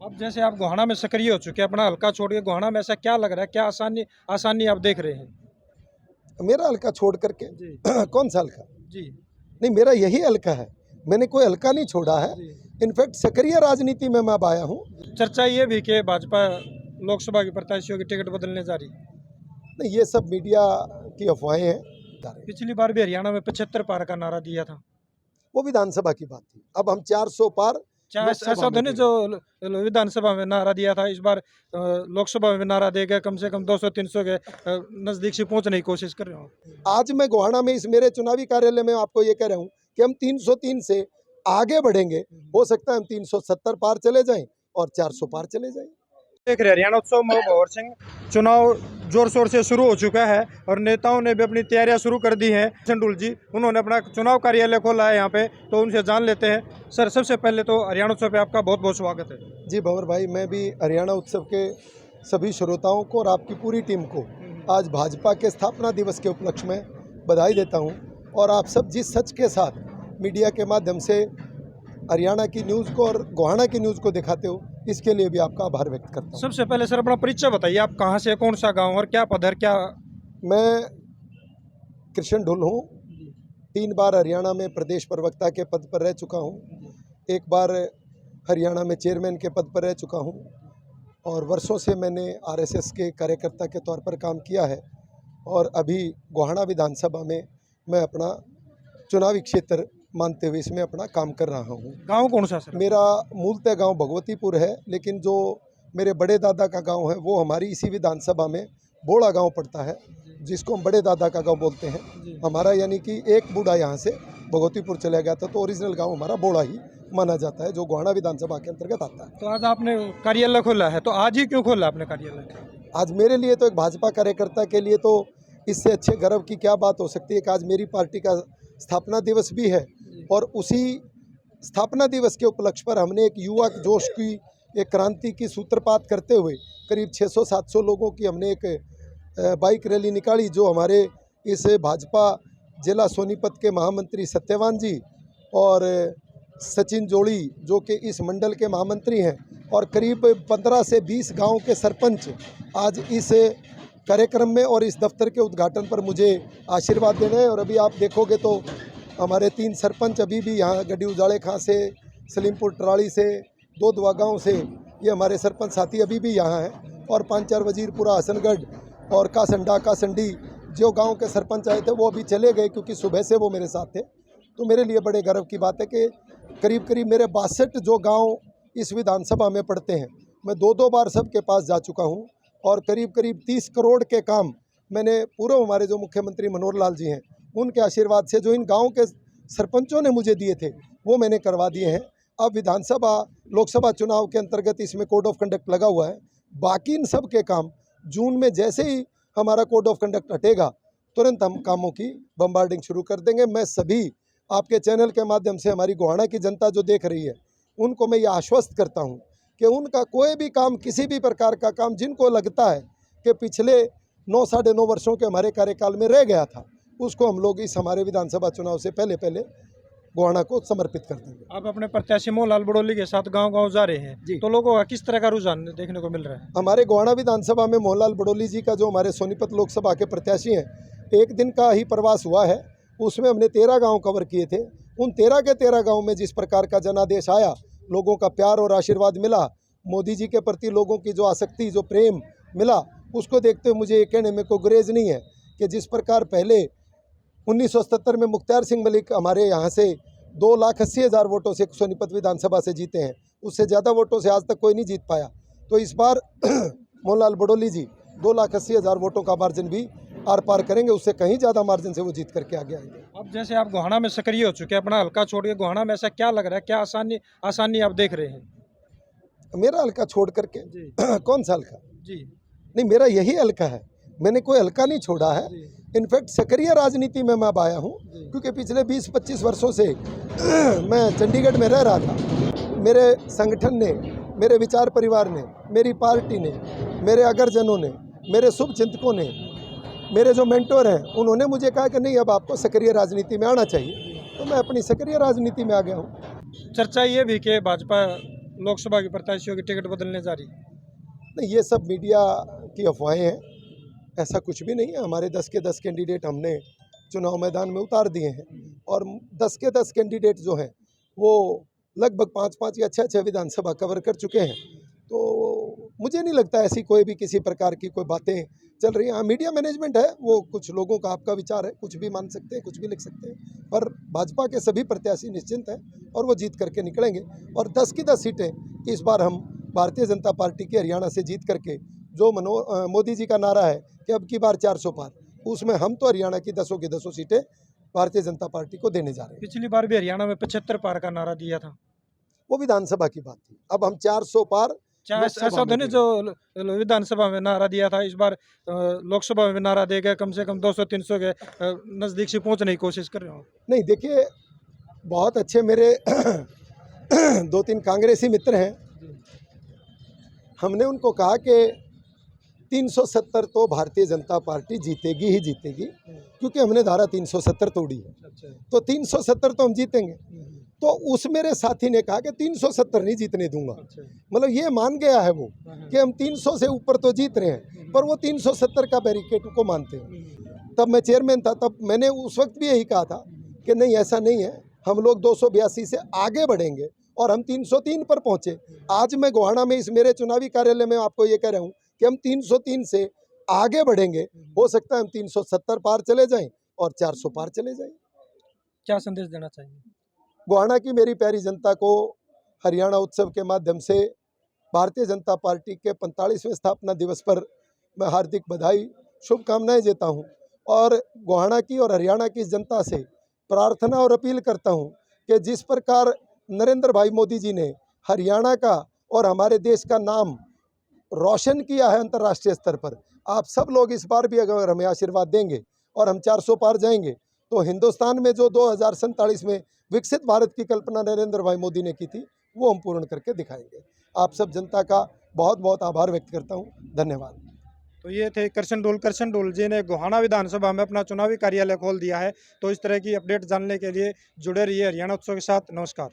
अब जैसे आप गोहाना में सक्रिय हो चुके हैं, अपना हल्का छोड़ के गोहाना में ऐसा क्या लग रहा है, क्या आसानी आसानी आप देख रहे हैं? मेरा हल्का छोड़ करके जी कौन सा हल्का? जी नहीं, मेरा यही हल्का है। मैंने कोई हल्का नहीं छोड़ा है। जी। इनफैक्ट सक्रिय राजनीति में मैं अब आया हूँ। चर्चा ये भी कि भाजपा लोकसभा के प्रत्याशियों की टिकट बदलने जा रही है। नहीं, ये सब मीडिया की अफवाहें हैं। पिछली बार भी हरियाणा में 75 पार का नारा दिया था। वो विधानसभा की बात थी। अब हम 400 पार चाहे लोकसभा ऐसा में तो नहीं देंगे। जो विधानसभा में नारा दिया था, इस बार लोकसभा में नारा देगा, कम से कम 200-300 के नजदीक से पहुंचने की कोशिश कर रहे हो। आज मैं गोहाना में इस मेरे चुनावी कार्यालय में आपको ये कह रहा हूँ कि हम 303 से आगे बढ़ेंगे। हो सकता है हम 370 पार चले जाएं और 400 पार चले जाएं। देख रहे हरियाणा उत्सव में भंवर सिंह, चुनाव जोर शोर से शुरू हो चुका है और नेताओं ने भी अपनी तैयारियां शुरू कर दी हैं। संडूल जी, उन्होंने अपना चुनाव कार्यालय खोला है यहाँ पे, तो उनसे जान लेते हैं। सर, सबसे पहले तो हरियाणा उत्सव पे आपका बहुत बहुत स्वागत है। जी भंवर भाई, मैं भी हरियाणा उत्सव के सभी श्रोताओं को और आपकी पूरी टीम को आज भाजपा के स्थापना दिवस के उपलक्ष्य में बधाई देता हूं। और आप सब जिस सच के साथ मीडिया के माध्यम से हरियाणा की न्यूज़ को और गोहाना की न्यूज़ को दिखाते हो, इसके लिए भी आपका आभार व्यक्त करता हूं। सबसे पहले सर अपना परिचय बताइए, आप कहाँ से, कौन सा गाँव और क्या पद है, क्या? मैं कृष्ण ढुल हूँ। 3 बार हरियाणा में प्रदेश प्रवक्ता के पद पर रह चुका हूँ। एक बार हरियाणा में चेयरमैन के पद पर रह चुका हूँ और वर्षों से मैंने आरएसएस के कार्यकर्ता के तौर पर काम किया है। और अभी गोहाना विधानसभा में मैं अपना चुनावी क्षेत्र मानते हुए इसमें अपना काम कर रहा हूँ। गाँव कौन सा सर? मेरा मूलतः गांव भगवतीपुर है, लेकिन जो मेरे बड़े दादा का गांव है वो हमारी इसी विधानसभा में बोड़ा गांव पड़ता है, जिसको हम बड़े दादा का गांव बोलते हैं हमारा। यानी कि एक बूढ़ा यहाँ से भगवतीपुर चला गया था, तो ओरिजिनल गांव हमारा बोड़ा ही माना जाता है, जो गोहाना विधानसभा के अंतर्गत आता है। तो आज आपने कार्यालय खोला है, तो आज ही क्यों खोला आपने कार्यालय? आज मेरे लिए तो एक भाजपा कार्यकर्ता के लिए तो इससे अच्छे गर्व की क्या बात हो सकती है कि आज मेरी पार्टी का स्थापना दिवस भी है। और उसी स्थापना दिवस के उपलक्ष्य पर हमने एक युवा जोश की, एक क्रांति की सूत्रपात करते हुए करीब 600-700 लोगों की हमने एक बाइक रैली निकाली, जो हमारे इस भाजपा जिला सोनीपत के महामंत्री सत्यवान जी और सचिन जोड़ी जो कि इस मंडल के महामंत्री हैं, और करीब 15 से 20 गांव के सरपंच आज इस कार्यक्रम में और इस दफ्तर के उद्घाटन पर मुझे आशीर्वाद देने हैं। और अभी आप देखोगे तो हमारे 3 सरपंच अभी भी यहाँ गड्डी उजाड़े खां से, सलीमपुर टराड़ी से, दोदवा गांव से, ये हमारे सरपंच साथी अभी भी यहाँ हैं। और 5-4 वजीरपुरा, हसनगढ़ और कासंडा कासंडी जो गांव के सरपंच आए थे वो अभी चले गए, क्योंकि सुबह से वो मेरे साथ थे। तो मेरे लिए बड़े गर्व की बात है कि करीब करीब मेरे 62 जो गांव इस विधानसभा में पड़ते हैं, मैं 2-2 बार सबके पास जा चुका हूं। और करीब करीब 30 करोड़ के काम मैंने पूर्व हमारे जो मुख्यमंत्री मनोहर लाल जी हैं उनके आशीर्वाद से, जो इन गाँव के सरपंचों ने मुझे दिए थे, वो मैंने करवा दिए हैं। अब विधानसभा लोकसभा चुनाव के अंतर्गत इसमें कोड ऑफ कंडक्ट लगा हुआ है। बाकी इन सब के काम जून में जैसे ही हमारा कोड ऑफ कंडक्ट हटेगा, तुरंत हम कामों की बम्बार्डिंग शुरू कर देंगे। मैं सभी आपके चैनल के माध्यम से हमारी गोहाना की जनता जो देख रही है, उनको मैं ये आश्वस्त करता हूँ कि उनका कोई भी काम, किसी भी प्रकार का काम जिनको लगता है कि पिछले 9-9.5 वर्षों के हमारे कार्यकाल में रह गया था, उसको हम लोग इस हमारे विधानसभा चुनाव से पहले गोहाना को समर्पित कर देंगे। आप अपने प्रत्याशी मोहनलाल बड़ोली के साथ गांव-गांव जा रहे हैं जी। तो लोगों का किस तरह का रुझान देखने को मिल रहा है? हमारे गोहाना विधानसभा में मोहनलाल बड़ोली जी का, जो हमारे सोनीपत लोकसभा के प्रत्याशी हैं, एक दिन का ही प्रवास हुआ है। उसमें हमने 13 गांव कवर किए थे। उन 13 के 13 गांव में जिस प्रकार का जनादेश आया, लोगों का प्यार और आशीर्वाद मिला, मोदी जी के प्रति लोगों की जो आसक्ति, जो प्रेम मिला, उसको देखते हुए मुझे ये कहने में कोई गुरेज नहीं है कि जिस प्रकार पहले 1977 में मुख्तार सिंह मलिक हमारे यहाँ से 2,80,000 वोटों से सोनीपत विधानसभा से जीते हैं, उससे ज़्यादा वोटों से आज तक कोई नहीं जीत पाया। तो इस बार मोहनलाल बड़ोली जी 2,80,000 वोटों का मार्जिन भी आर पार करेंगे, उससे कहीं ज़्यादा मार्जिन से वो जीत करके आगे आएंगे। अब जैसे आप गोहाना में सक्रिय हो चुके हैं, अपना हल्का छोड़ के गोहाना में ऐसा क्या लग रहा है, क्या आसानी आप देख रहे हैं? मेरा हल्का छोड़ करके जी कौन सा हल्का? जी नहीं, मेरा यही हल्का है। मैंने कोई हल्का नहीं छोड़ा है। जी। इनफैक्ट सक्रिय राजनीति में मैं अब आया हूँ, क्योंकि पिछले 20-25 वर्षों से मैं चंडीगढ़ में रह रहा था। मेरे संगठन ने, मेरे विचार परिवार ने, मेरी पार्टी ने, मेरे अगरजनों ने, मेरे शुभ चिंतकों ने, मेरे जो मेंटोर हैं, उन्होंने मुझे कहा कि नहीं, अब आपको सक्रिय राजनीति में आना चाहिए। तो मैं अपनी सक्रिय राजनीति में आ गया हूँ। चर्चा ये भी कि भाजपा लोकसभा के प्रत्याशियों की टिकट बदलने जा रही है? नहीं, ये सब मीडिया की अफवाहें हैं, ऐसा कुछ भी नहीं है। हमारे 10 के 10 कैंडिडेट हमने चुनाव मैदान में उतार दिए हैं और 10 के 10 कैंडिडेट जो हैं वो लगभग 5-5 या 6-6 विधानसभा कवर कर चुके हैं। तो मुझे नहीं लगता ऐसी कोई भी किसी प्रकार की कोई बातें चल रही हैं। हाँ, मीडिया मैनेजमेंट है, वो कुछ लोगों का आपका विचार है, कुछ भी मान सकते हैं, कुछ भी लिख सकते हैं, पर भाजपा के सभी प्रत्याशी निश्चिंत हैं और वो जीत करके निकलेंगे। और 10 की 10 सीटें इस बार हम भारतीय जनता पार्टी के हरियाणा से जीत करके जो मोदी जी का नारा है कि अब की बार 400 पार, उसमें हम तो हरियाणा की 10 की 10 सीटें भारतीय जनता पार्टी को देने जा रहे हैं। पिछली बार भी हरियाणा में 75 पार का नारा दिया था। वो विधानसभा की बात थी, अब हम 400 पार ऐसा तो नहीं जो विधानसभा में नारा दिया था, इस बार लोकसभा में नारा दे गए, कम से कम 200-300 के नज़दीक से पहुंचने की कोशिश कर रहे हो? नहीं, देखिए बहुत अच्छे मेरे 2-3 कांग्रेसी मित्र हैं, हमने उनको कहा कि 370 तो भारतीय जनता पार्टी जीतेगी ही जीतेगी, क्योंकि हमने धारा 370 तोड़ी है। तो 370 तो हम जीतेंगे। तो उस मेरे साथी ने कहा कि 370 नहीं जीतने दूंगा। मतलब ये मान गया है वो कि हम 300 से ऊपर तो जीत रहे हैं, पर वो 370 का बैरिकेड को मानते हैं। तब मैं चेयरमैन था, तब मैंने उस वक्त भी यही कहा था कि नहीं, ऐसा नहीं है, हम लोग 282 से आगे बढ़ेंगे और हम 303 पर पहुंचे। आज मैं गोहाना में इस मेरे चुनावी कार्यालय में आपको ये कह रहा हूँ कि हम 303 से आगे बढ़ेंगे। हो सकता है हम 370 पार चले जाएं और 400 पार चले जाएं। क्या संदेश देना चाहिए गोहाना की मेरी प्यारी जनता को हरियाणा उत्सव के माध्यम से भारतीय जनता पार्टी के 45वें स्थापना दिवस पर मैं हार्दिक बधाई, शुभकामनाएं देता हूं और गोहाना की और हरियाणा की जनता से प्रार्थना और अपील करता हूं कि जिस प्रकार नरेंद्र भाई मोदी जी ने हरियाणा का और हमारे देश का नाम रोशन किया है अंतर्राष्ट्रीय स्तर पर, आप सब लोग इस बार भी अगर हमें आशीर्वाद देंगे और हम 400 पार जाएंगे तो हिंदुस्तान में जो 2047 में विकसित भारत की कल्पना नरेंद्र भाई मोदी ने की थी वो हम पूर्ण करके दिखाएंगे। आप सब जनता का बहुत बहुत आभार व्यक्त करता हूं, धन्यवाद। तो ये थे कृष्ण डोल जी ने गोहाना विधानसभा में अपना चुनावी कार्यालय खोल दिया है। तो इस तरह की अपडेट जानने के लिए जुड़े रहिए हरियाणा उत्सव के साथ। नमस्कार।